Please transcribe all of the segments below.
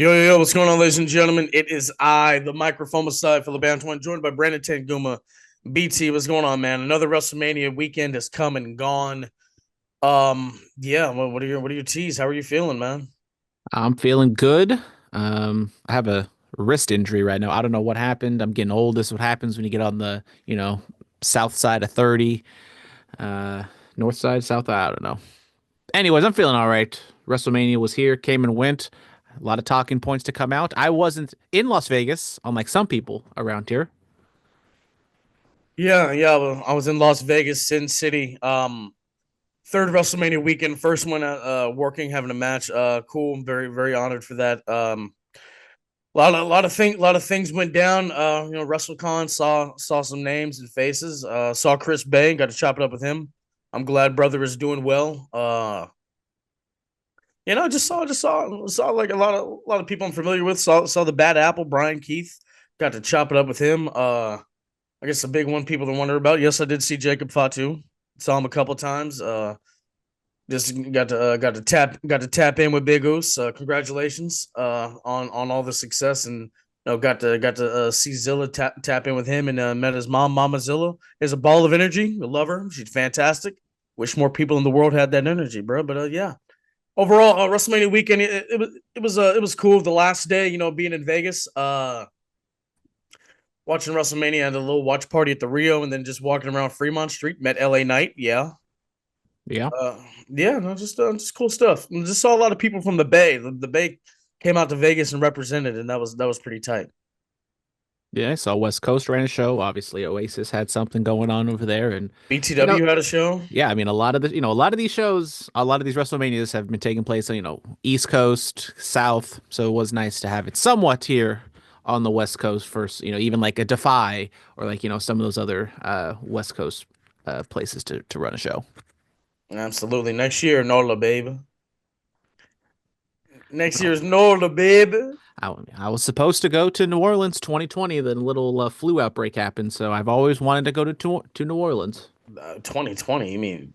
Yo, what's going on, ladies and gentlemen? It is I, the microphone beside Phillip and Brandon, joined by Brandon Tanguma. BT, what's going on, man? Another WrestleMania weekend has come and gone. Yeah, what are your teas? How are you feeling, man? I'm feeling good. I have a wrist injury right now. I don't know what happened. I'm getting old. This is what happens when you get on the, south side of 30. Uh, North side, south, I don't know. Anyways, I'm feeling all right. WrestleMania was here, came and went. A lot of talking points to come out. I wasn't in Las Vegas, unlike some people around here. Yeah. Well, I was in Las Vegas, Sin City. Third WrestleMania weekend, first one working, having a match. Cool. Very honored for that. A lot of things went down. WrestleCon saw some names and faces. Saw Chris Bay, got to chop it up with him. I'm glad brother is doing well. Just saw like a lot of people I'm familiar with. Saw the Bad Apple, Brian Keith. Got to chop it up with him. I guess the big one people to wonder about. Yes, I did see Jacob Fatu. Saw him a couple times. Just got to tap in with Big Oos. Congratulations on all the success, and got to see Zilla tap in with him, and met his mom, Mama Zilla. Is a ball of energy. I love her. She's fantastic. Wish more people in the world had that energy, bro. But yeah, overall, WrestleMania weekend, it was cool. The last day, being in Vegas, watching WrestleMania, had a little watch party at the Rio, and then just walking around Fremont Street, met LA Knight. Yeah, Yeah. yeah, no, just cool stuff. And just saw a lot of people from the Bay. The Bay came out to Vegas and represented, and that was pretty tight. Yeah, I saw West Coast ran a show. Obviously, Oasis had something going on over there. And, you know, BTW had a show. yeah, I mean, a lot of these shows, a lot of these WrestleManias have been taking place on, East Coast, South. So it was nice to have it somewhat here on the West Coast first, even like a Defy or like, some of those other West Coast places to run a show. Absolutely. Next year, Nola, baby. Next year's Nola, baby. I was supposed to go to New Orleans 2020, then a little flu outbreak happened. So I've always wanted to go to New Orleans. 2020. You mean,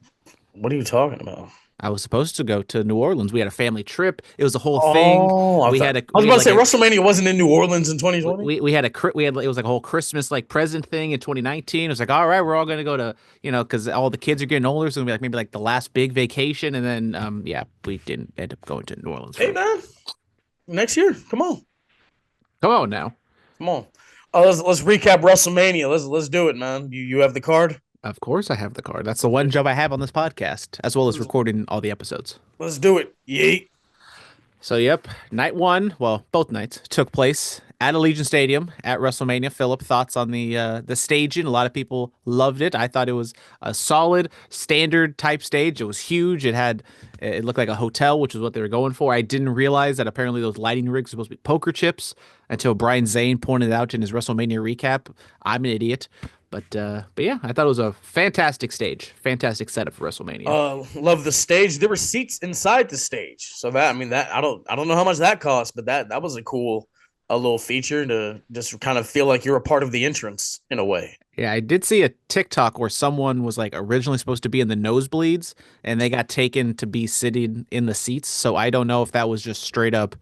what are you talking about? I was supposed to go to New Orleans. We had a family trip. It was a whole thing. Oh, I We thought had a I was we about had to like say a WrestleMania wasn't in New Orleans in 2020. we had it was like a whole Christmas like present thing in 2019. It was like, all right, we're all gonna go to, because all the kids are getting older, so it'll be like maybe like the last big vacation, and then yeah, we didn't end up going to New Orleans Hey, for. man, next year. Come on, Come on now. come on. Let's recap WrestleMania. Let's do it, man. You have the card. Of course, I have the card. That's the one job I have on this podcast, as well as Let's, recording all the episodes. let's do it. Yeet. So, yep, night one, well, both nights took place at Allegiant Stadium at WrestleMania. Philip, thoughts on the staging? A lot of people loved it. I thought it was a solid, standard type stage. It was huge. It looked like a hotel, which is what they were going for. I didn't realize that apparently those lighting rigs are supposed to be poker chips until Brian Zane pointed it out in his WrestleMania recap. I'm an idiot. But yeah, I thought it was a fantastic stage, fantastic setup for WrestleMania. Love the stage. There were seats inside the stage, so that I mean that I don't know how much that cost, but that was a cool a little feature to just kind of feel like you're a part of the entrance in a way. Yeah, I did see a TikTok where someone was like originally supposed to be in the nosebleeds and they got taken to be sitting in the seats. So I don't know if that was just straight up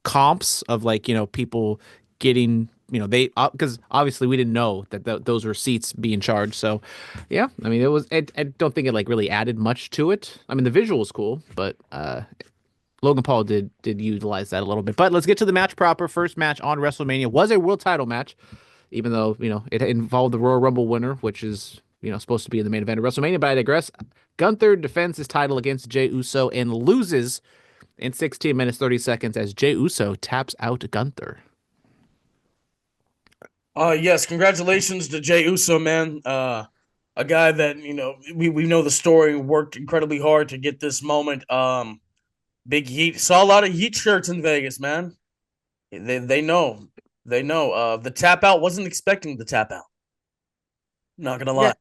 comps of like, people getting, they because obviously we didn't know that those were seats being charged. So yeah, I mean, I don't think it like really added much to it. I mean, the visual was cool, but Logan Paul did utilize that a little bit. But let's get to the match proper. First match on WrestleMania was a world title match, even though, it involved the Royal Rumble winner, which is, supposed to be in the main event of WrestleMania. But I digress. Gunther defends his title against Jey Uso and loses in 16 minutes 30 seconds as Jey Uso taps out Gunther. Yes, congratulations to Jey Uso, man. A guy that we know the story, worked incredibly hard to get this moment. Big Yeet, saw a lot of Yeet shirts in Vegas, man. They know. The tap out, wasn't expecting the tap out. Not gonna Yeah. lie.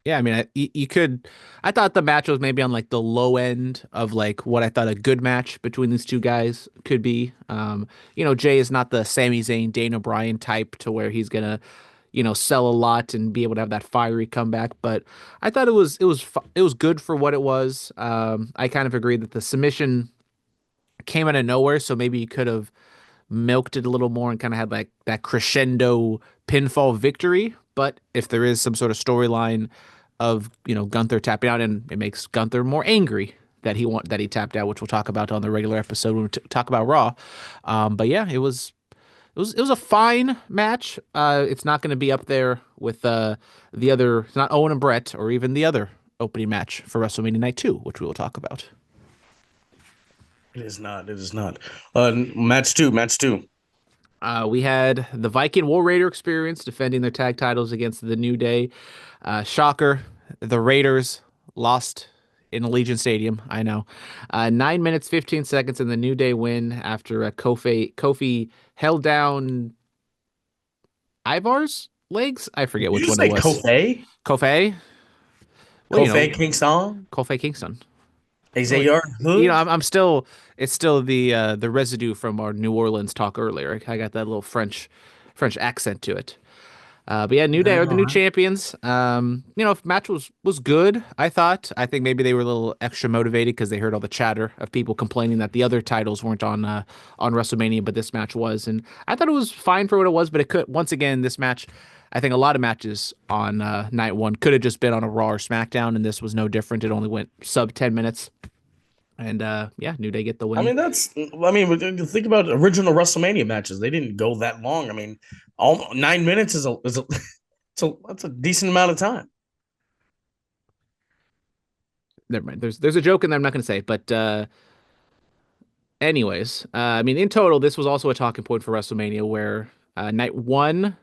Yeah, I mean, you could. I thought the match was maybe on like the low end of like what I thought a good match between these two guys could be. Jay is not the Sami Zayn, Daniel Bryan type to where he's gonna, sell a lot and be able to have that fiery comeback. But I thought it was good for what it was. I kind of agree that the submission came out of nowhere, so maybe you could have milked it a little more and kind of had like that crescendo pinfall victory. But if there is some sort of storyline of Gunther tapping out, and it makes Gunther more angry that he tapped out, which we'll talk about on the regular episode when we talk about Raw. But yeah, it was a fine match. It's not going to be up there with the other. It's not Owen and Brett or even the other opening match for WrestleMania Night 2, which we will talk about. It is not. It is not. Match two. Match two. We had the Viking War Raider experience defending their tag titles against the New Day. Shocker, the Raiders lost in Allegiant Stadium. I know. 9 minutes, 15 seconds, and the New Day win after Kofi held down Ivar's legs. I forget Did you which just one it say was. Kofi? Kofi? Well, Kofi Kingston? Kofi Kingston. Is Oh, that your hood? I'm still. It's still the residue from our New Orleans talk earlier. I got that little French accent to it. But yeah, New Day are the All new right. champions. Match was good. I thought. I think maybe they were a little extra motivated because they heard all the chatter of people complaining that the other titles weren't on WrestleMania, but this match was, and I thought it was fine for what it was. But it could once again this match. I think a lot of matches on night one could have just been on a Raw or SmackDown, and this was no different. It only went sub 10 minutes, and yeah, New Day get the I win. mean, think about original WrestleMania matches. They didn't go that long. I mean, all 9 minutes is a that's a decent amount of time. Never mind. There's a joke in there I'm not going to say, but anyways, I mean, in total, this was also a talking point for WrestleMania where night one,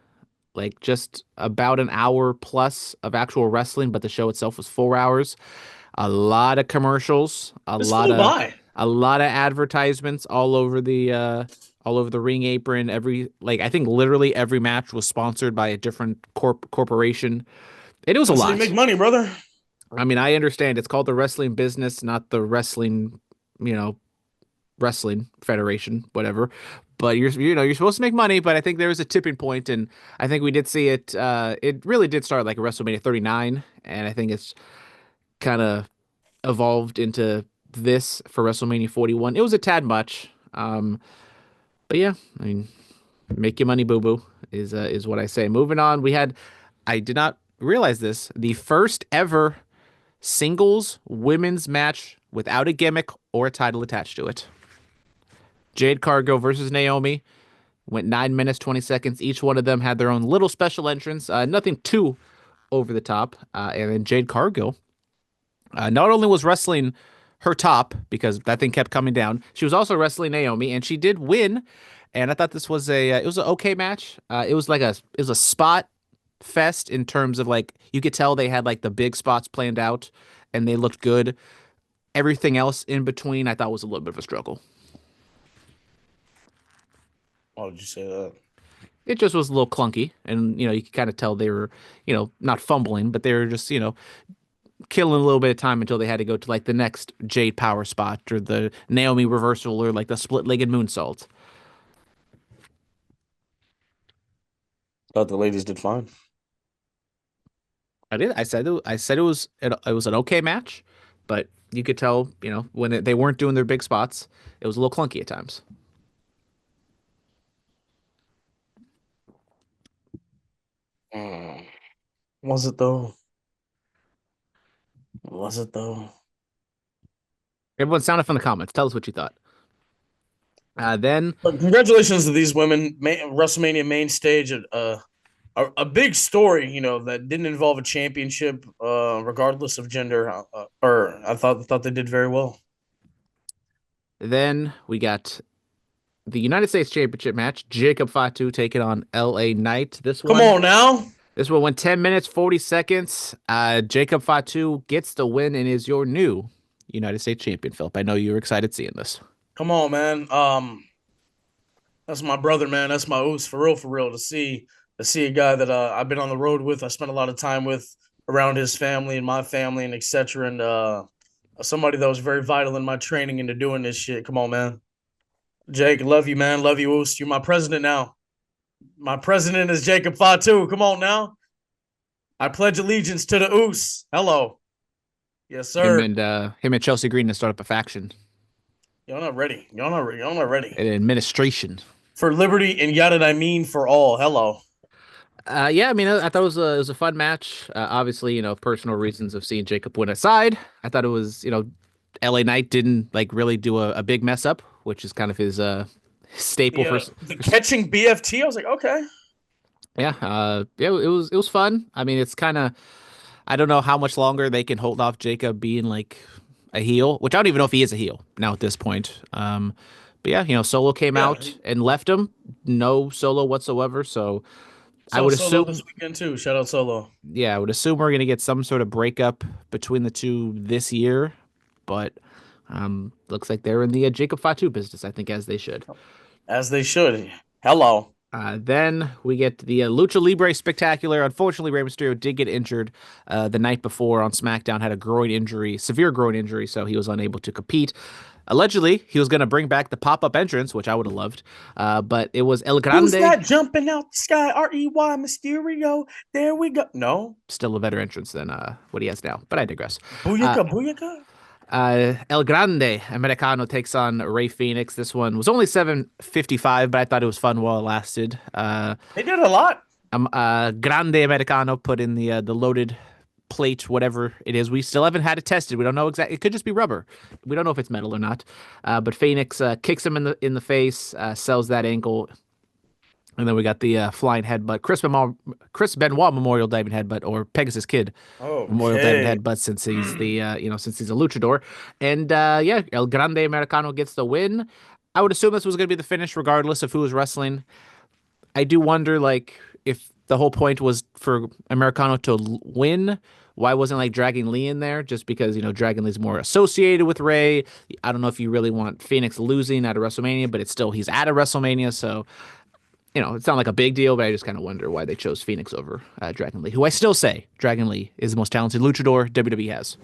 like just about an hour plus of actual wrestling, but the show itself was 4 hours. A lot of commercials, This flew by. a lot of advertisements all over the ring apron. I think literally every match was sponsored by a different corporation. It was a That's how you make lot. money, brother. I mean, I understand it's called the wrestling business, not the you know, wrestling federation, whatever. But you're supposed to make money, but I think there was a tipping point, and I think we did see it. It really did start like a WrestleMania 39, and I think it's kind of evolved into this for WrestleMania 41. It was a tad much, but yeah, I mean, make your money, boo boo, is what I say. Moving on, I did not realize this, the first ever singles women's match without a gimmick or a title attached to it. Jade Cargill versus Naomi went 9 minutes 20 seconds. Each one of them had their own little special entrance, nothing too over the top. And then Jade Cargill not only was wrestling her top because that thing kept coming down, she was also wrestling Naomi, and she did win. And I thought this was it was an okay match. It was a spot fest in terms of like you could tell they had like the big spots planned out and they looked good. Everything else in between I thought was a little bit of a struggle. Why would you say that? It just was a little clunky, and you could kind of tell they were not fumbling, but they were just killing a little bit of time until they had to go to like the next Jade Power spot or the Naomi reversal or like the split-legged moonsault. Thought the ladies did fine. I did. I said it was an okay match, but you could tell when they weren't doing their big spots, it was a little clunky at times. Mm. Was it though? Was it though? Everyone, sound off in the comments. Tell us what you thought. Then But congratulations to these women. WrestleMania main stage. A big story, that didn't involve a championship, regardless of gender. Or I thought they did very well. then we got the United States Championship match. Jacob Fatu taking on L.A. Knight. Come on now. This one went 10 minutes 40 seconds. Jacob Fatu gets the win and is your new United States champion. Philip, I know you were excited seeing this. Come on, man. That's my brother, man. That's my oos for real. To see a guy that I've been on the road with. I spent a lot of time with around his family and my family and etc. And somebody that was very vital in my training into doing this shit. Come on, man. Jake, love you, man. Love you, Oos. You're my president now. My president is Jacob Fatu. Come on now. I pledge allegiance to the Oos. Hello. Yes, sir. Him and Chelsea Green to start up a faction. Y'all not ready. Y'all not ready. An administration. for liberty and yada I mean for all. Hello. Yeah, I mean, I thought it was a fun match. Obviously, personal reasons of seeing Jacob win aside, I thought it was, LA Knight didn't like really do a big mess up, which is kind of his staple The catching BFT. I was like, okay. yeah, yeah, it was fun. I mean, it's kind of I don't know how much longer they can hold off Jacob being like a heel, which I don't even know if he is a heel now at this point. But yeah, Solo came Yeah. out and left him, no Solo whatsoever. So I Saw would Solo assume, this weekend too. Shout out Solo. yeah, I would assume we're gonna get some sort of breakup between the two this year. But looks like they're in the Jacob Fatu business, I think, as they should. As they should. Hello. Then we get the Lucha Libre Spectacular. Unfortunately, Rey Mysterio did get injured the night before on SmackDown, had a groin injury, severe groin injury, so he was unable to compete. Allegedly, he was going to bring back the pop-up entrance, which I would have loved, but it was El Who's Grande, that jumping out the sky? REY Mysterio. There we go. No. still a better entrance than what he has now, but I digress. Uh, Booyaka, booyaka. El Grande Americano takes on Ray Phoenix. This one was only 7:55, but I thought it was fun while it lasted. They did a lot. Grande Americano put in the loaded plate, whatever it is. We still haven't had it tested. We don't know exactly. It could just be rubber. We don't know if it's metal or not. But Phoenix kicks him in the face, sells that ankle, and then we got the flying headbutt. Chris Benoit Memorial Diamond Headbutt, or Pegasus Kid Memorial Diamond Okay. Headbutt, since he's the since he's a luchador. And yeah, El Grande Americano gets the win. I would assume this was going to be the finish, regardless of who was wrestling. I do wonder, like, if the whole point was for Americano to win, why wasn't like Dragon Lee in there? Just because, Dragon Lee's more associated with Ray. I don't know if you really want Phoenix losing at a WrestleMania, but it's still, he's at a WrestleMania. So, it's not like a big deal, but I just kind of wonder why they chose Phoenix over Dragon Lee, who I still say Dragon Lee is the most talented luchador WWE has.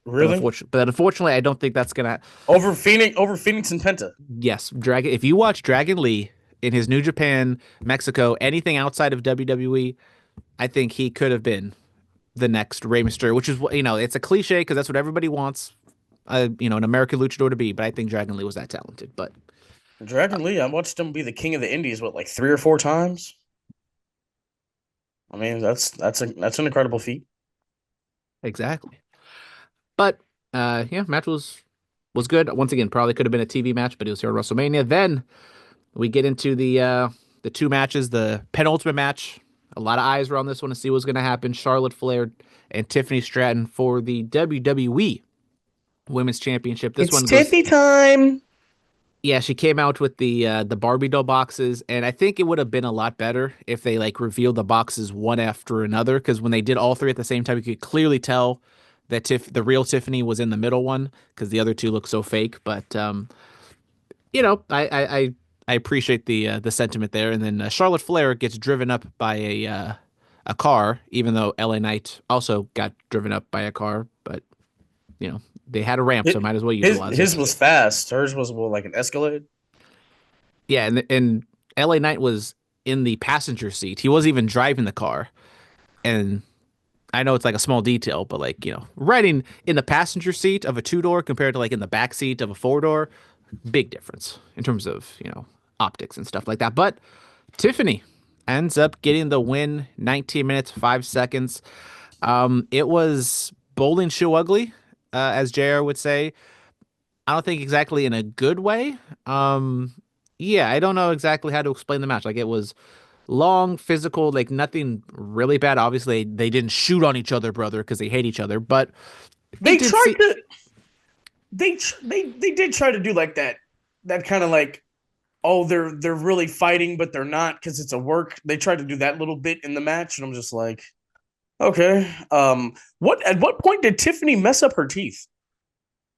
Really? But unfortunately, I don't think that's gonna. Over Phoenix and Penta. Yes, Dragon. If you watch Dragon Lee in his New Japan, Mexico, anything outside of WWE, I think he could have been the next Rey Mysterio, which is what it's a cliche because that's what everybody wants, an American luchador to be. But I think Dragon Lee was that talented. But Dragon Lee, I watched him be the king of the Indies, what, like 3 or 4 times? I mean, that's an incredible feat. exactly. But yeah, match was good. Once again, probably could have been a TV match, but it was here at WrestleMania. Then we get into the two matches, the penultimate match. A lot of eyes were on this one to see what was going to happen. Charlotte Flair and Tiffany Stratton for the WWE Women's Championship. This It's one goes. Tiffy time. Yeah, she came out with the Barbie doll boxes, and I think it would have been a lot better if they like revealed the boxes one after another. Because when they did all three at the same time, you could clearly tell that the real Tiffany was in the middle one because the other two look so fake. But I appreciate the sentiment there. And then Charlotte Flair gets driven up by a car, even though LA Knight also got driven up by a car. But they had a ramp, so It, might as well his utilize it. his was fast. Hers was, well, like an Escalade. Yeah, and LA Knight was in the passenger seat. He wasn't even driving the car. And I know it's like a small detail, but like, riding in the passenger seat of a two-door compared to like in the back seat of a four-door, big difference in terms of, optics and stuff like that. But Tiffany ends up getting the win, 19 minutes, 5 seconds. It was bowling shoe ugly, as JR would say. I don't think exactly in a good way. Um, yeah, I don't know exactly how to explain the match. Like, it was long, physical, like nothing really bad. Obviously, they didn't shoot on each other, brother, because they hate each other. But it They did tried see. to they did try to do like that kind of like, oh, they're really fighting but they're not because it's a work. They tried to do that little bit in the match and I'm just like, okay. What point did Tiffany mess up her teeth?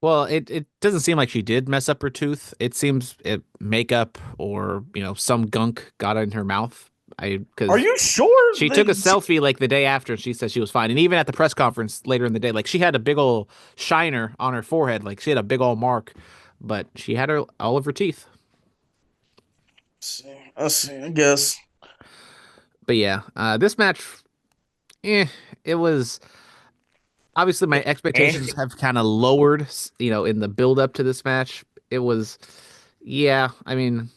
Well, it doesn't seem like she did mess up her tooth. It seems makeup or some gunk got in her mouth. Are Because you sure she took a that selfie like the day after and she said she was fine. And even at the press conference later in the day, like she had a big old shiner on her forehead, like she had a big old mark, but she had all of her teeth. I see, I guess. But yeah, this match, eh, it was obviously my Eh. expectations have kind of lowered, in the build up to this match. It was, yeah, I mean.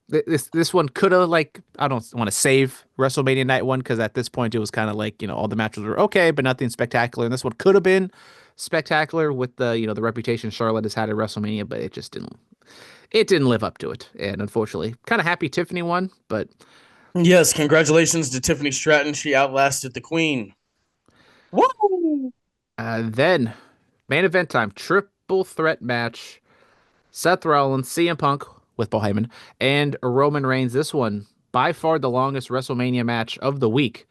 This one could have like I don't want to save WrestleMania Night 1 because at this point it was kind of like all the matches were okay, but nothing spectacular. And this one could have been spectacular with the the reputation Charlotte has had at WrestleMania, but it didn't live up to it. And unfortunately, kind of happy Tiffany won, but Yes, congratulations to Tiffany Stratton. She outlasted the Queen. Woo! then main event time, triple threat match: Seth Rollins, CM Punk with Paul Heyman, and Roman Reigns. This one by far the longest WrestleMania match of the week.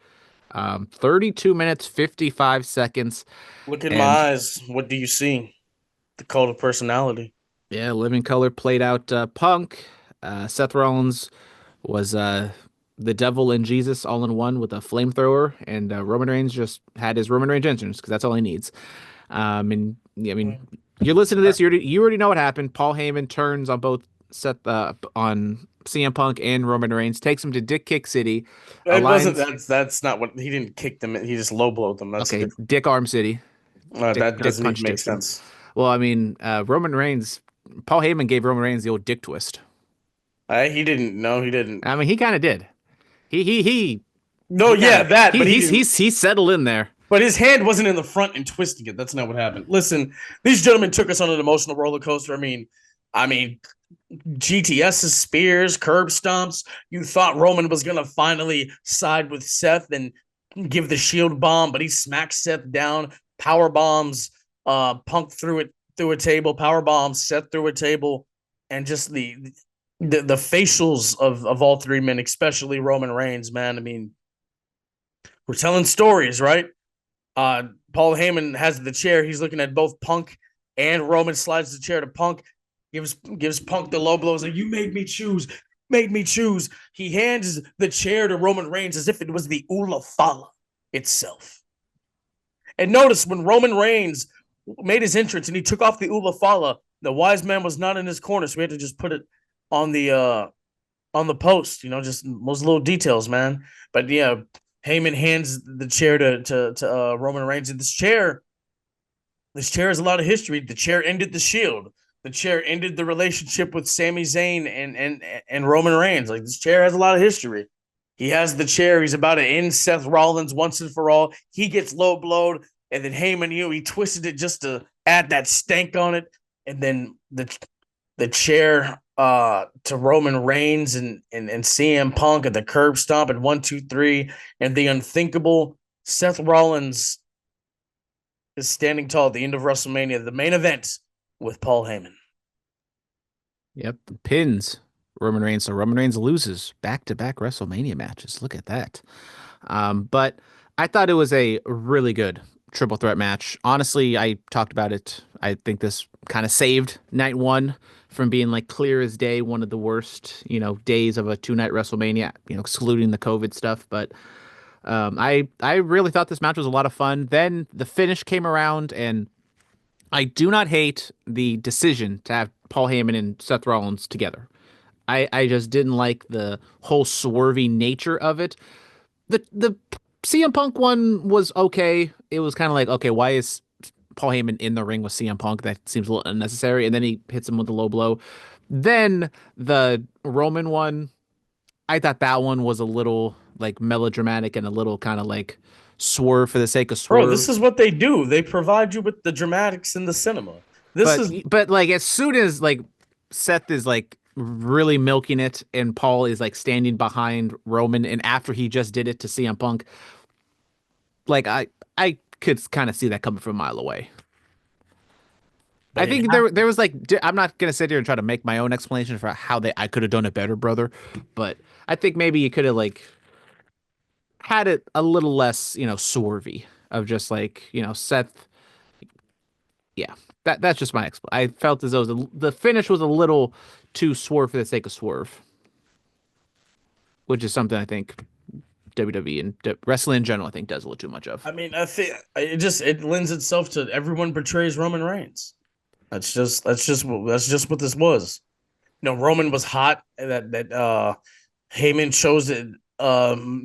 32 minutes, 55 seconds. Look in my And eyes. What do you see? The cult of personality. yeah, Living Color played out Punk. Seth Rollins was the devil and Jesus all in one with a flamethrower, and Roman Reigns just had his Roman Reigns entrance because that's all he needs. And yeah, I mean, you're listening to this, you already know what happened. Paul Heyman turns on both on CM Punk and Roman Reigns, takes him to Dick Kick City, It wasn't. aligns. That's not what he didn't kick them. He just low blowed them. That's a Okay, different. Dick Arm City. That Dick doesn't even Punch make Dixon. sense. Well, I mean, Roman Reigns, Paul Heyman gave Roman Reigns the old dick twist. He didn't. No, he didn't. I mean, he kind of did. He he he No, he kind yeah, of that. he But he he's didn't. he's settled in there. But his hand wasn't in the front and twisting it. That's not what happened. Listen, these gentlemen took us on an emotional roller coaster. I mean, GTS's spears, curb stomps. You thought Roman was gonna finally side with Seth and give the shield bomb, but he smacks Seth down, power bombs, Punk through a table, power bombs, Seth through a table, and just the facials of all three men, especially Roman Reigns, man. I mean, we're telling stories, right? Uh, Paul Heyman has the chair. He's looking at both Punk and Roman. Slides the chair to Punk. Gives Punk the low blows. Like, you made me choose. Made me choose. He hands the chair to Roman Reigns as if it was the Ula Fala itself. And notice when Roman Reigns made his entrance and he took off the Ula Fala, the wise man was not in his corner, so we had to just put it on the post. Just those little details, man. But yeah, Heyman hands the chair to Roman Reigns. And this chair has a lot of history. The chair ended the Shield. The chair ended the relationship with Sami Zayn and Roman Reigns. Like, this chair has a lot of history. He has the chair. He's about to end Seth Rollins once and for all. He gets low blowed, and then Heyman, he twisted it just to add that stank on it, and then the chair to Roman Reigns and CM Punk at the curb stomp at 1, 2, 3, and the unthinkable Seth Rollins is standing tall at the end of WrestleMania, the main event with Paul Heyman. Yep, pins Roman Reigns. So Roman Reigns loses back-to-back WrestleMania matches. Look at that. But I thought it was a really good triple threat match. Honestly, I talked about it. I think this kind of saved night one from being like clear as day, one of the worst, days of a two-night WrestleMania, excluding the COVID stuff. But I really thought this match was a lot of fun. Then the finish came around, and I do not hate the decision to have Paul Heyman and Seth Rollins together. I just didn't like the whole swervy nature of it. The CM Punk one was okay. It was kind of like, okay, why is Paul Heyman in the ring with CM Punk? That seems a little unnecessary. And then he hits him with a low blow. Then the Roman one, I thought that one was a little like melodramatic and a little kind of like swerve for the sake of Bro, this swerve. is what they do. They provide you with the dramatics in the cinema. This But is but like as soon as like Seth is like really milking it and Paul is like standing behind Roman and after he just did it to CM Punk, like I could kind of see that coming from a mile away. but I it think happened. there was like I'm not gonna sit here and try to make my own explanation for how I could have done it better, brother. But I think maybe you could have like had it a little less, swervy of just like, Seth. Yeah, that's just my explanation. I felt as though the finish was a little too swerve for the sake of swerve, which is something I think WWE and wrestling in general, I think, does a little too much of. I mean, I think it lends itself to everyone portrays Roman Reigns. That's just what this was. Roman was hot. That Heyman chose to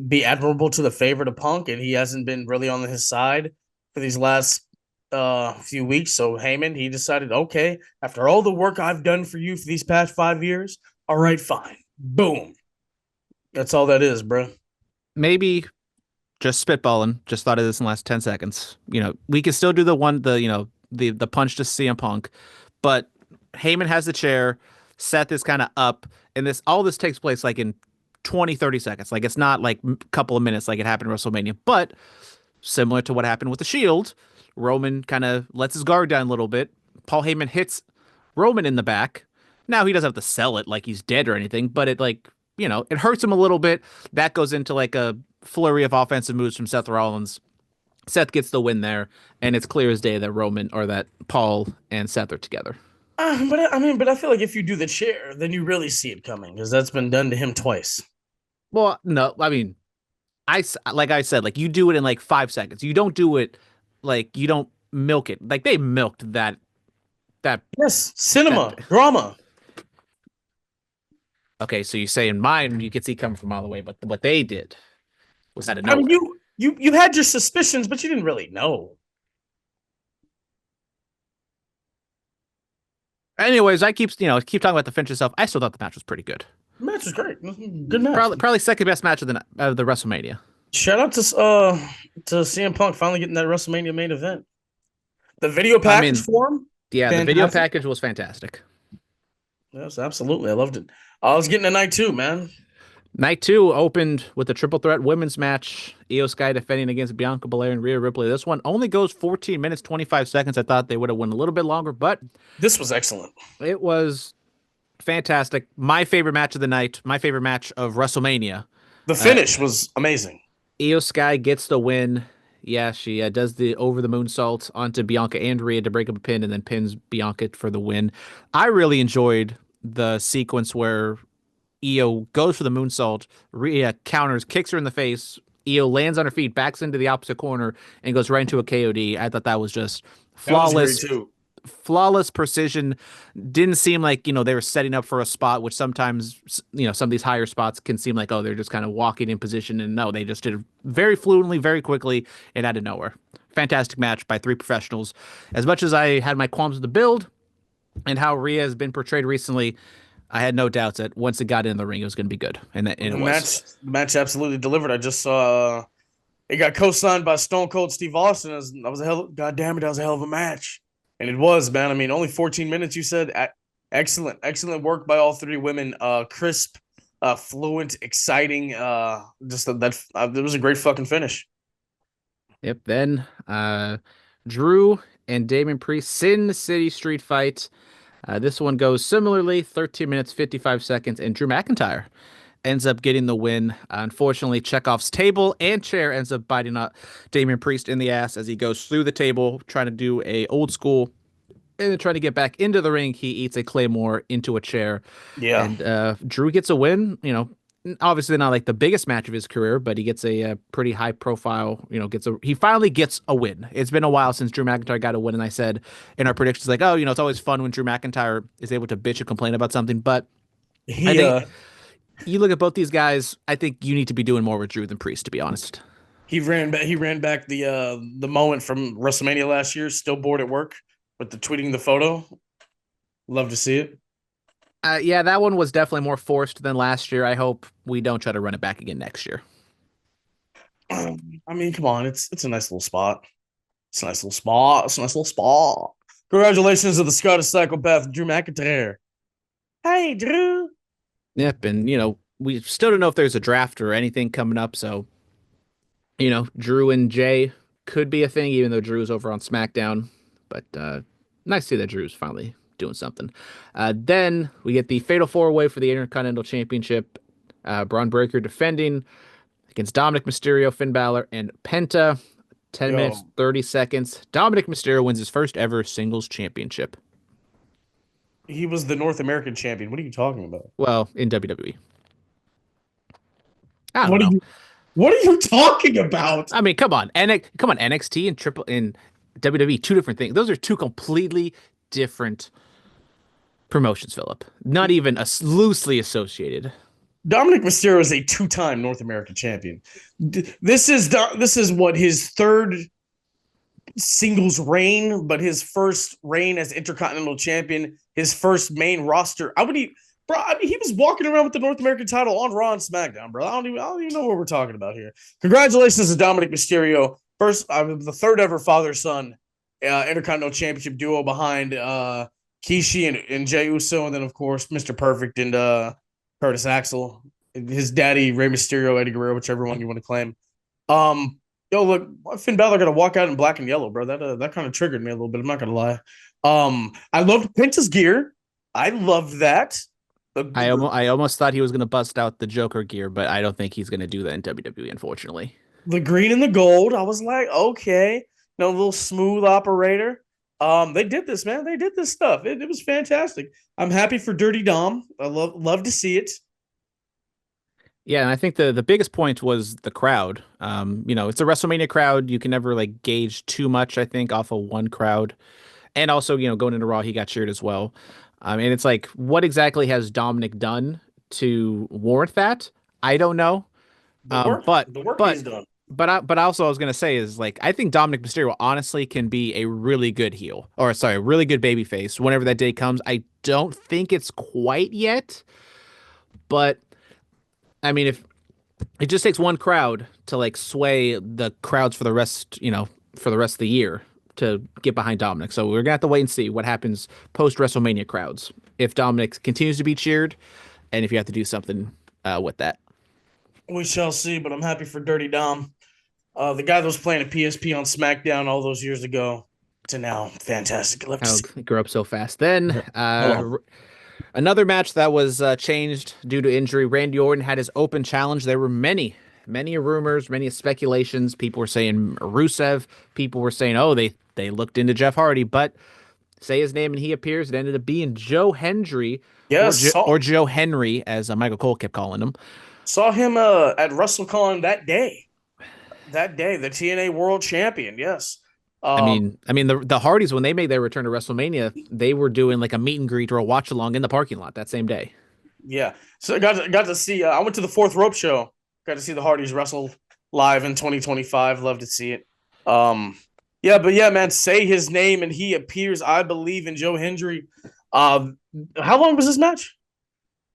be admirable to the favor to Punk, and he hasn't been really on his side for these last few weeks. So Heyman, he decided, okay, after all the work I've done for you for these past 5 years, all right, fine. Boom. That's all that is, bro. Maybe just spitballing. Just thought of this in the last 10 seconds. We can still do the punch to CM Punk, but Heyman has the chair. Seth is kind of up, and all this takes place like in 20, 30 seconds. Like it's not like a couple of minutes like it happened in WrestleMania, but similar to what happened with the Shield, Roman kind of lets his guard down a little bit. Paul Heyman hits Roman in the back. Now he doesn't have to sell it like he's dead or anything, but it hurts him a little bit. That goes into like a flurry of offensive moves from Seth Rollins. Seth gets the win there, and it's clear as day that Paul and Seth are together. But I feel like if you do the chair, then you really see it coming because that's been done to him twice. Well, no, I mean, like I said, like you do it in like 5 seconds. You don't do it like you don't milk it. Like they milked that Yes, that. cinema, drama. Okay, so you say in mine you could see coming from all the way, but what they did was out of I mean, nowhere. you had your suspicions, but you didn't really know. Anyways, I keep talking about the finish itself. I still thought the match was pretty good. The match was great. Good match. Probably second best match of the WrestleMania. Shout out to CM Punk finally getting that WrestleMania main event. The video I package mean, for him, yeah, the video fantastic. package was fantastic. Yes, absolutely. I loved it. I was getting a night too, man. Night two opened with a triple threat women's match. Io Sky defending against Bianca Belair and Rhea Ripley. This one only goes 14 minutes, 25 seconds. I thought they would have went a little bit longer, but This was excellent. it was fantastic. My favorite match of the night, my favorite match of WrestleMania. The Uh, finish was amazing. Io Sky gets the win. Yeah, she does the over the moonsault onto Bianca and Rhea to break up a pin and then pins Bianca for the win. I really enjoyed the sequence where Io goes for the moonsault. Rhea counters, kicks her in the face. Io lands on her feet, backs into the opposite corner, and goes right into a KOD. I thought that was just That was great flawless, too. flawless precision. Didn't seem like they were setting up for a spot, which sometimes some of these higher spots can seem like, oh, they're just kind of walking in position, and no, they just did it very fluently, very quickly, and out of nowhere. Fantastic match by three professionals. As much as I had my qualms with the build and how Rhea has been portrayed recently, I had no doubts that once it got in the ring, it was going to be good, and it was. The match absolutely delivered. I just saw it got co-signed by Stone Cold Steve Austin. That was a hell. God damn it, that was a hell of a match, and it was, man. I mean, only 14 minutes. You said excellent, excellent work by all three women. Crisp, fluent, exciting. Just that it was a great fucking finish. Yep. Then Drew and Damon Priest, Sin City Street Fight. This one goes similarly, 13 minutes, 55 seconds, and Drew McIntyre ends up getting the win. Unfortunately, Chekhov's table and chair ends up biting up Damien Priest in the ass as he goes through the table, trying to do a old school, and then trying to get back into the ring. He eats a claymore into a chair, Yeah, and Drew gets a win. Obviously not like the biggest match of his career, but he gets a pretty high profile. He finally gets a win. It's been a while since Drew McIntyre got a win, and I said in our predictions like, oh, it's always fun when Drew McIntyre is able to bitch and complain about something, but I he think you look at both these guys, I think you need to be doing more with Drew than Priest, to be honest. he ran back the moment from WrestleMania last year. Still bored at work with the tweeting the photo. Love to see it. Yeah, that one was definitely more forced than last year. I hope we don't try to run it back again next year. I mean, come on, it's a nice little spot. It's a nice little spot. It's a nice little spot. Congratulations to the Scottish psychopath, Drew McIntyre. Hey, Drew. Yep, and we still don't know if there's a draft or anything coming up, so Drew and Jay could be a thing, even though Drew's over on SmackDown. But nice to see that Drew's finally doing something. Then we get the Fatal 4-Way for the Intercontinental Championship. Braun Breaker defending against Dominic Mysterio, Finn Balor, and Penta. 10 minutes, Yo, 30 seconds. Dominic Mysterio wins his first ever singles championship. he was the North American champion. What are you talking about? Well, in WWE. I don't What are know. you What are you talking about? I mean, come on. Come on, NXT and Triple in WWE, two different things. Those are two completely different promotions, Philip. Not even loosely associated. Dominic Mysterio is a two-time North American champion. This is what his third singles reign, but his first reign as Intercontinental Champion, his first main roster. bro. I mean, he was walking around with the North American title on Raw and SmackDown, bro. I don't even know what we're talking about here. Congratulations to Dominic Mysterio, first, the third ever father son Intercontinental Championship duo behind Kishi and Jey Uso, and then of course Mr. Perfect and Curtis Axel, his daddy Rey Mysterio, Eddie Guerrero, whichever one you want to claim. Um, Yo, look, Finn Balor got to walk out in black and yellow, bro. That kind of triggered me a little bit. I'm not gonna lie. I loved Penta's gear. I loved that. I almost thought he was gonna bust out the Joker gear, but I don't think he's gonna do that in WWE, unfortunately. The green and the gold. I was like, okay, no little smooth operator. They did this, man. They did this stuff. It was fantastic. I'm happy for Dirty Dom. I love to see it. Yeah, and I think the biggest point was the crowd. It's a WrestleMania crowd. You can never like gauge too much, I think, off of one crowd. And also, going into Raw, he got cheered as well. And it's like, what exactly has Dominic done to warrant that? I don't know. The work, But the work but he's done. but also I was gonna say is like I think Dominic Mysterio honestly can be a really good heel, or sorry, a really good baby face whenever that day comes. I don't think it's quite yet, but I mean, if it just takes one crowd to like sway the crowds for the rest, for the rest of the year to get behind Dominic. So we're gonna have to wait and see what happens post WrestleMania crowds. If Dominic continues to be cheered, and if you have to do something with that. We shall see, but I'm happy for Dirty Dom. The guy that was playing at PSP on SmackDown all those years ago to now, fantastic. Love to How see. it grew up so fast. Then Hello. another match that was changed due to injury. Randy Orton had his open challenge. There were many rumors, many speculations. People were saying Rusev. People were saying, oh, they looked into Jeff Hardy, but say his name and he appears. It ended up being Joe Hendry, Yes, or Joe Henry, as Michael Cole kept calling him. saw him at WrestleCon that day. That day, the TNA World Champion. Yes. Um, The Hardys when they made their return to WrestleMania, they were doing like a meet and greet or a watch along in the parking lot that same day. yeah. So I got to see. I went to the Fourth Rope show. Got to see the Hardys wrestle live in 2025. Love to see it. Yeah, but yeah, man, say his name and he appears. I believe in Joe Hendry. How long was this match?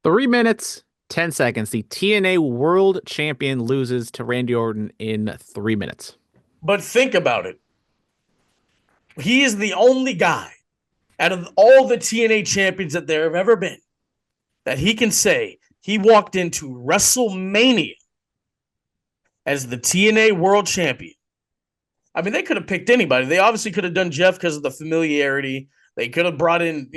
3 minutes, 10 seconds. The TNA World Champion loses to Randy Orton in 3 minutes. But think about it. He is the only guy out of all the TNA champions that there have ever been that he can say he walked into WrestleMania as the TNA World Champion. I mean, they could have picked anybody. They obviously could have done Jeff because of the familiarity. They could have brought in,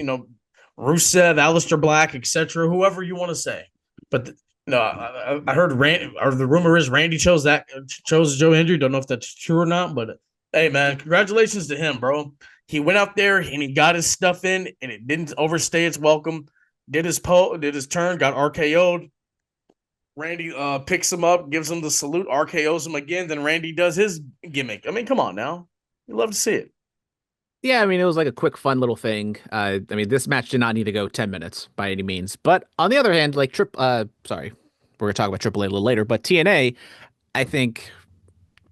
Rusev, Aleister Black, etc., whoever you want to say. But no, I heard or the rumor is Randy chose Joe Hendry. Don't know if that's true or not, but hey, man, congratulations to him, bro. He went out there and he got his stuff in, and it didn't overstay its welcome. Did his turn, got RKO'd. Randy picks him up, gives him the salute, RKO's him again. Then Randy does his gimmick. I mean, come on now. You love to see it. Yeah, it was like a quick, fun little thing. This match did not need to go 10 minutes by any means. But on the other hand, like sorry, we're gonna talk about AAA a little later, but TNA, I think,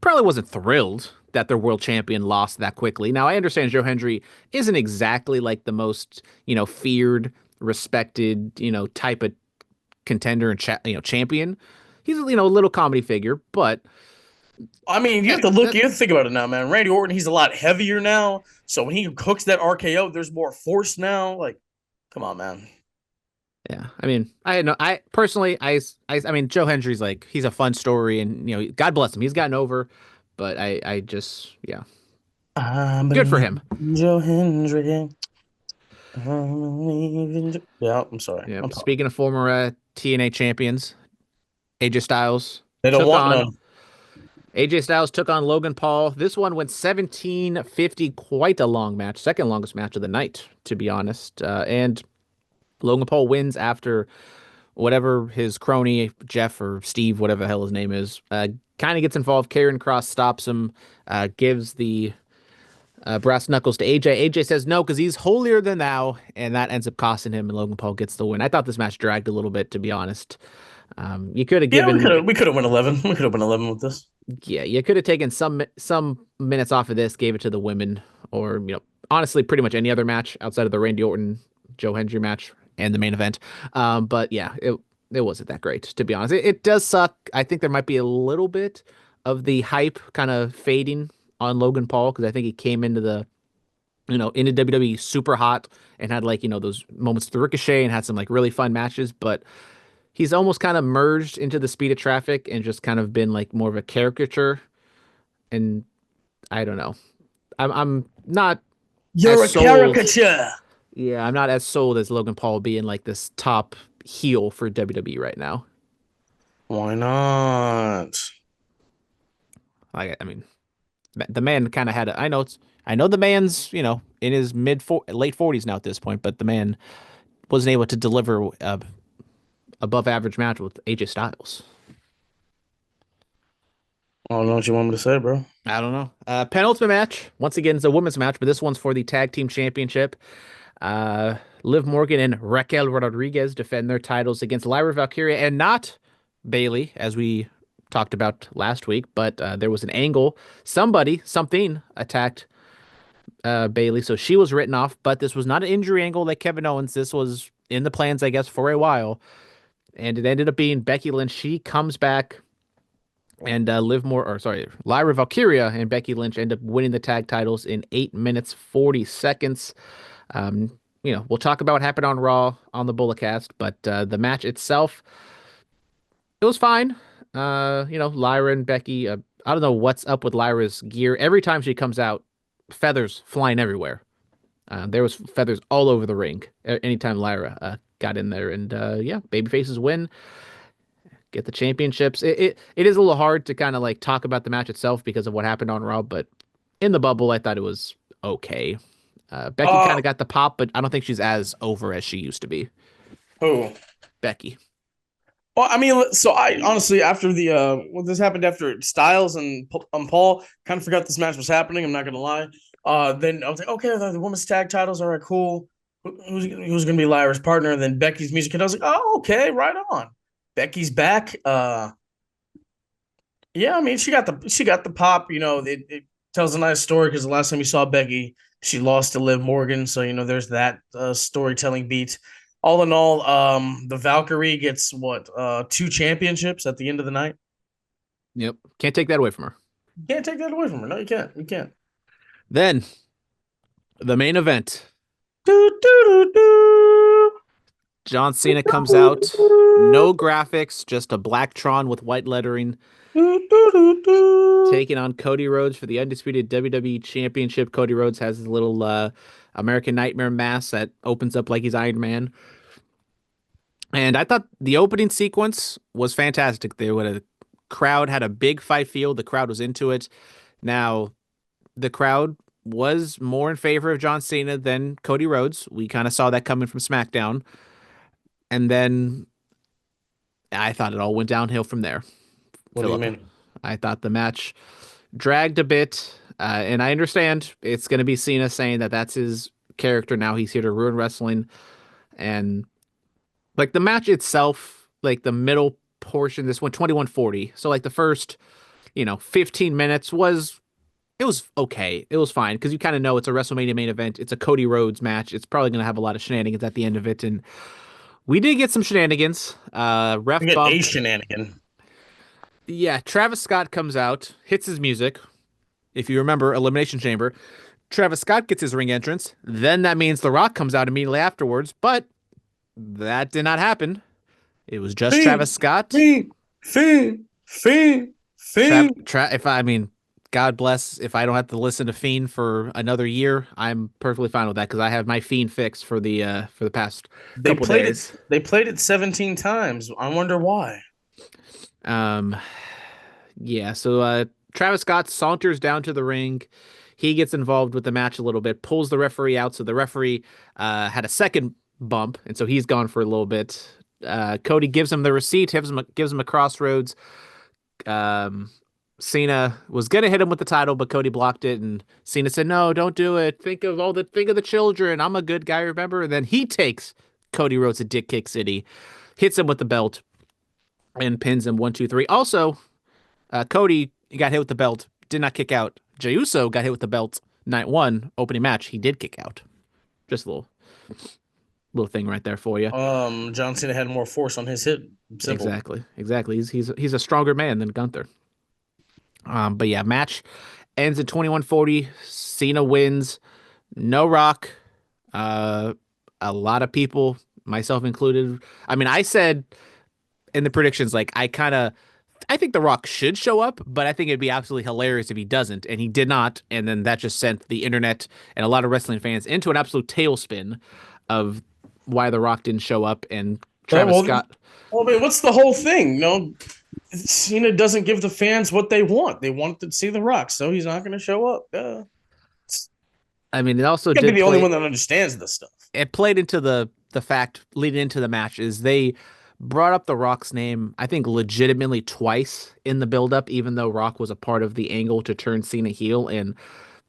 probably wasn't thrilled that their world champion lost that quickly. Now I understand Joe Hendry isn't exactly like the most, feared, respected, type of contender and champion. He's a little comedy figure, but I mean, you have to look. You have to think about it now, man. Randy Orton, he's a lot heavier now. So when he hooks that RKO, there's more force now. Like, come on, man. yeah, I personally, Joe Hendry's like he's a fun story, and God bless him, he's gotten over. But I just, yeah, I good for believe him. in Joe Hendry. Yeah, I'm sorry. Yeah. Speaking of former TNA champions, AJ Styles They don't took want on none. AJ Styles took on Logan Paul. This one went 17:50, quite a long match, second longest match of the night, to be honest. And Logan Paul wins after whatever his crony, Jeff or Steve, whatever the hell his name is, kind of gets involved. Karrion Kross stops him, gives the brass knuckles to AJ. AJ says no because he's holier than thou, and that ends up costing him, and Logan Paul gets the win. I thought this match dragged a little bit, to be honest. You could have Yeah, given, we could have won 11. We could have won 11 with this. yeah, you could have taken some minutes off of this, gave it to the women, or honestly, pretty much any other match outside of the Randy Orton Joe Hendry match. and the main event. But yeah, it wasn't that great, to be honest. It does suck. I think there might be a little bit of the hype kind of fading on Logan Paul because I think he came into into WWE super hot and had like, those moments with the Ricochet and had some like really fun matches, but he's almost kind of merged into the speed of traffic and just kind of been like more of a caricature. And I don't know. I'm not as You're a sold. caricature. Yeah, I'm not as sold as Logan Paul being like this top heel for WWE right now. Why not? I mean, the man kind of had a, I know the man's, in his late 40s now at this point, but the man wasn't able to deliver a above average match with AJ Styles. I don't know what you want me to say, bro. I don't know. Penultimate match. Once again, it's a women's match, but this one's for the tag team championship. Uh, Liv Morgan and Raquel Rodriguez defend their titles against Lyra Valkyria and not Bailey, as we talked about last week. But there was an angle. Something attacked Bailey, so she was written off. But this was not an injury angle like Kevin Owens. This was in the plans, I guess, for a while. And it ended up being Becky Lynch. She comes back and Lyra Valkyria and Becky Lynch end up winning the tag titles in 8 minutes 40 seconds. We'll talk about what happened on Raw on the Bulletcast, but the match itself, it was fine. Lyra and Becky. I don't know what's up with Lyra's gear. Every time she comes out, feathers flying everywhere. There was feathers all over the ring anytime Lyra got in there, and yeah, baby faces win. Get the championships. It is a little hard to kind of like talk about the match itself because of what happened on Raw, but in the bubble, I thought it was okay. Becky kind Uh of got the pop, but I don't think she's as over as she used to be. who? Becky. Well, I mean, so I honestly, after the when this happened after Styles and Paul, kind of forgot this match was happening. I'm not gonna lie. Then I was like, okay, the women's tag titles, all right, cool. Who's gonna be Lyra's partner? And then Becky's music, and I was like, oh, okay, right on. Becky's back. Yeah, I mean, she got the pop. It tells a nice story because the last time you saw Becky, she lost to Liv Morgan. So there's that storytelling beat. All in all, the Valkyrie gets what two championships at the end of the night. Yep. Can't take that away from her. You can't take that away from her. No, you can't. You can't. Then the main event. Do, do, do, do. John Cena comes out. No graphics, just a black Tron with white lettering. Do, do, do, do. Taking on Cody Rhodes for the undisputed WWE Championship. Cody Rhodes has his little American Nightmare mask that opens up like he's Iron Man. And I thought the opening sequence was fantastic. There was a crowd had a big fight feel. The crowd was into it. Now, the crowd was more in favor of John Cena than Cody Rhodes. We kind of saw that coming from SmackDown. And then I thought it all went downhill from there. What do you Philip, mean? I thought the match dragged a bit. And I understand it's going to be Cena saying that that's his character now. He's here to ruin wrestling. And like the match itself, like the middle portion, this went 21:40. So like the first, 15 minutes it was okay. It was fine because you kind of know it's a WrestleMania main event. It's a Cody Rhodes match. It's probably going to have a lot of shenanigans at the end of it. And we did get some shenanigans. I Ref get a bump. shenanigan. Yeah, Travis Scott comes out, hits his music. If you remember Elimination Chamber, Travis Scott gets his ring entrance. Then that means The Rock comes out immediately afterwards. But that did not happen. It was just Travis Fiend, Scott. fiend, fiend, fiend, Trav, fiend. if I mean, God bless. If I don't have to listen to Fiend for another year, I'm perfectly fine with that because I have my Fiend fixed for the past They couple played it. days. They played it 17 times. I wonder why. Um, yeah. So Travis Scott saunters down to the ring. He gets involved with the match a little bit, pulls the referee out. So the referee had a second bump, and so he's gone for a little bit. Cody gives him the receipt, gives him a crossroads. Um, Cena was gonna hit him with the title, but Cody blocked it, and Cena said, "No, don't do it. Think of the children. I'm a good guy, remember?" And then he takes Cody Rhodes to Dick Kick City, hits him with the belt, and pins him 1, 2, 3. Also, Cody got hit with the belt, did not kick out. Jey Uso got hit with the belt night one opening match. He did kick out. Just a little. Little thing right there for you. John Cena had more force on his hip. Simple. Exactly, exactly. He's a stronger man than Gunther. But yeah, match ends at 21:40. Cena wins. No Rock. Uh, a lot of people, myself included. I mean, I said in the predictions, like I think The Rock should show up, but I think it'd be absolutely hilarious if he doesn't, and he did not. And then that just sent the internet and a lot of wrestling fans into an absolute tailspin of why The Rock didn't show up. And Yeah, Travis Scott. I mean, what's the whole thing? Cena doesn't give the fans what they want. They want to see The Rock, so he's not going to show up. I mean, it also You got to be did the only play. one that understands this stuff. It played into the fact leading into the match is they brought up The Rock's name, I think, legitimately twice in the buildup, even though Rock was a part of the angle to turn Cena heel. And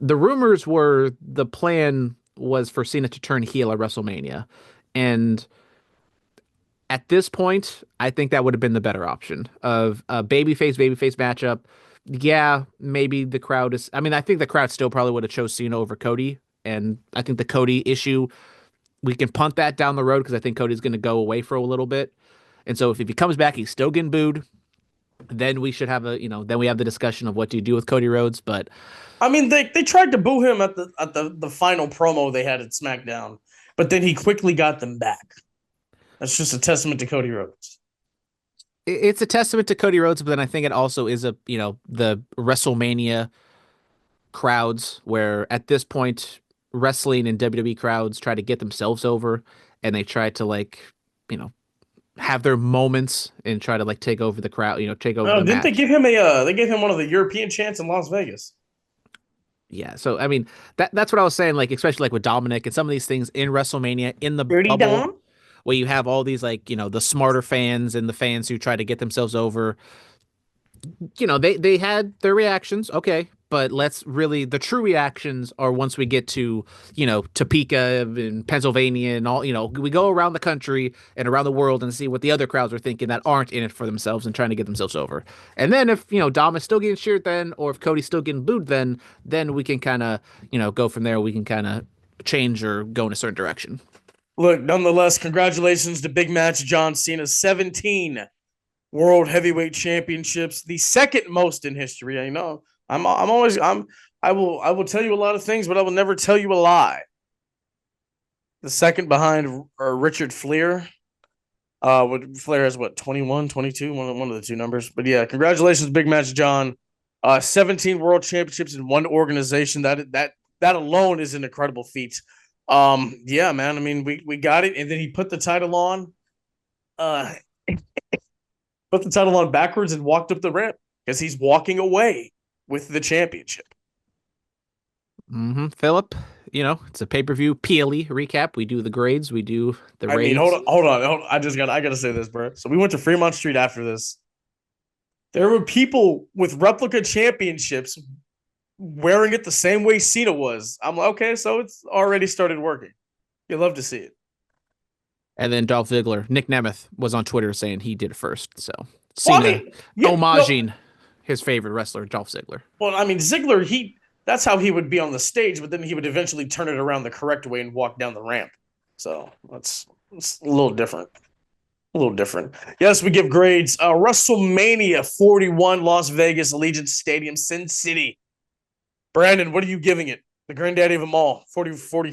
the rumors were the plan was for Cena to turn heel at WrestleMania. And at this point, I think that would have been the better option of a babyface matchup. Yeah, maybe the crowd is. I mean, I think the crowd still probably would have chose Cena over Cody, and I think the Cody issue we can punt that down the road because I think Cody's going to go away for a little bit, and so if he comes back, he's still getting booed. Then we should have then we have the discussion of what do you do with Cody Rhodes. But I mean, they tried to boo him at the final promo they had at SmackDown, but then he quickly got them back. That's just a testament to Cody Rhodes. it's a testament to Cody Rhodes, but then I think it also is the WrestleMania crowds where at this point wrestling and WWE crowds try to get themselves over and they try to you know have their moments and try to take over the crowd, take over Oh, the didn't they match. give him they gave him one of the European chants in Las Vegas? Yeah, so I mean that's what I was saying, especially with Dominic and some of these things in WrestleMania in the Dirty bubble Dom? where you have all these the smarter fans and the fans who try to get themselves over. They had their reactions, okay, but let's really the true reactions are once we get to Topeka and Pennsylvania and all. We go around the country and around the world and see what the other crowds are thinking that aren't in it for themselves and trying to get themselves over. And then if Dom is still getting cheered, then or if Cody's still getting booed, then we can kind of go from there. We can kind of change or go in a certain direction. Look, nonetheless, congratulations to big match John Cena, 17 World Heavyweight Championships, the second most in history. I know. I will tell you a lot of things, but I will never tell you a lie. The second behind Richard Fleer. Flair has what, 21, 22, one of the two numbers. But yeah, congratulations, big match, John. 17 world championships in one organization. That alone is an incredible feat. Yeah, man. I mean, we got it, and then he put the title on. Uh, put the title on backwards and walked up the ramp because he's walking away with the championship. Philip, it's a pay-per-view PLE recap. We do the grades, we do the I mean, hold raids. on, hold on, hold on. I gotta say this, bro. So we went to Fremont Street after this. There were people with replica championships wearing it the same way Cena was. I'm like, okay, so it's already started working. You love to see it. And then Dolph Ziggler, Nick Nemeth was on Twitter saying he did it first. So Well, I Cena mean, yeah, no, homaging his favorite wrestler, Dolph Ziggler. well, I mean, Ziggler, that's how he would be on the stage, but then he would eventually turn it around the correct way and walk down the ramp. So that's a little different. A little different. Yes, we give grades. WrestleMania 41, Las Vegas, Allegiant Stadium, Sin City. Brandon, what are you giving it? The granddaddy of them all, 40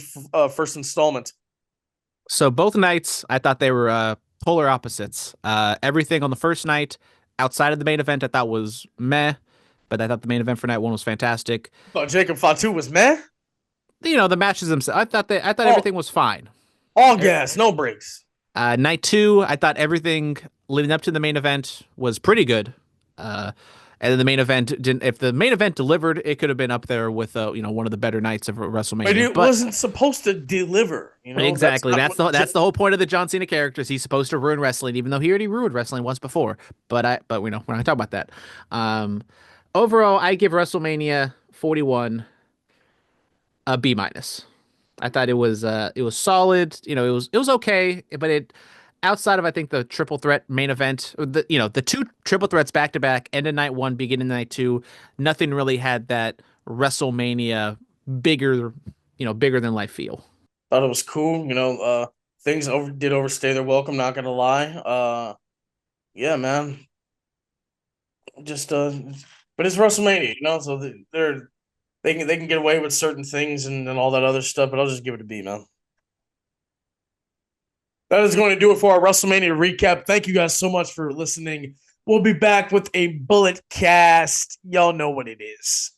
first installment. So both nights, I thought they were polar opposites. Everything on the first night, outside of the main event, I thought was meh, but I thought the main event for night one was fantastic. But Jacob Fatu was meh. The matches themselves, I thought All, everything was fine. all gas, no breaks. Night two, I thought everything leading up to the main event was pretty good. And then the main event didn't. If the main event delivered, it could have been up there with one of the better nights of But WrestleMania. it But wasn't supposed to deliver. That's exactly, not that's what. the whole point of the John Cena character. Is he's supposed to ruin wrestling, even though he already ruined wrestling once before. But we're not talking about that. Um, Overall, I give WrestleMania 41 a B minus. I thought it was solid. It was okay, but it outside of I think the triple threat main event, or the two triple threats back to back, end of night one, beginning of night two, nothing really had that WrestleMania bigger, bigger than life feel. Thought it was cool. things did overstay their welcome. Not gonna lie. Yeah, man. Just but it's WrestleMania, so they can get away with certain things and all that other stuff. But I'll just give it a B, man. That is going to do it for our WrestleMania recap. Thank you guys so much for listening. We'll be back with a bullet cast. Y'all know what it is.